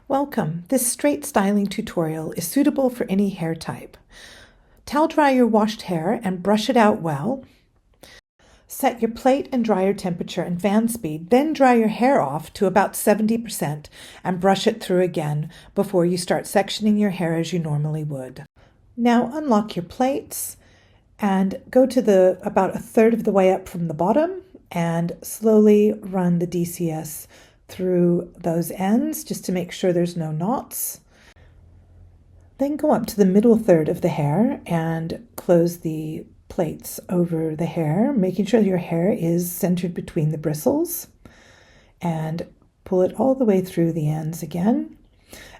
Welcome. This straight styling tutorial is suitable for any hair type. Towel dry your washed hair and brush it out well. Set your plate and dryer temperature and fan speed, then dry your hair off to about 70% and brush it through again before you start sectioning your hair as you normally would. Now unlock your plates and go to about a third of the way up from the bottom and slowly run the DCS through those ends just to make sure there's no knots. Then go up to the middle third of the hair and close the plates over the hair, making sure your hair is centered between the bristles, and pull it all the way through the ends again.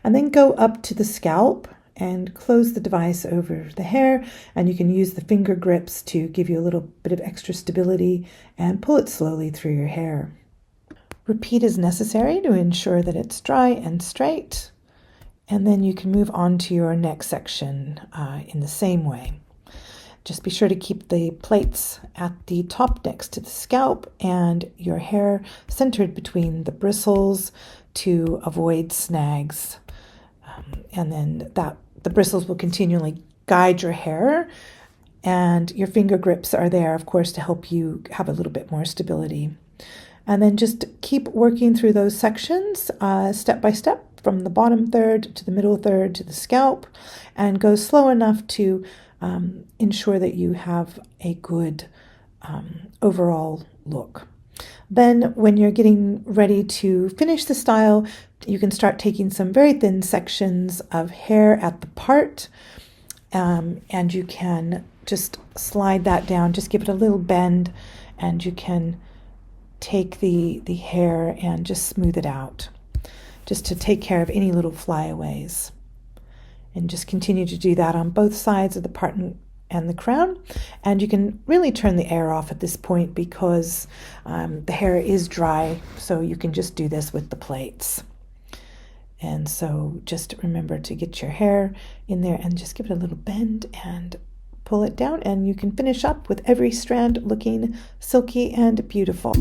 And then go up to the scalp and close the device over the hair, and you can use the finger grips to give you a little bit of extra stability and pull it slowly through your hair. Repeat as necessary to ensure that it's dry and straight, and then you can move on to your next section in the same way. Just be sure to keep the plates at the top next to the scalp and your hair centered between the bristles to avoid snags. And then the bristles will continually guide your hair, and your finger grips are there, of course, to help you have a little bit more stability. And then just keep working through those sections step by step, from the bottom third to the middle third to the scalp, and go slow enough to ensure that you have a good overall look. Then when you're getting ready to finish the style, you can start taking some very thin sections of hair at the part, and you can just slide that down, just give it a little bend, and you can take the hair and just smooth it out, just to take care of any little flyaways. And just continue to do that on both sides of the part and the crown. And you can really turn the air off at this point because the hair is dry, so you can just do this with the plates. And so just remember to get your hair in there and just give it a little bend and pull it down, and you can finish up with every strand looking silky and beautiful.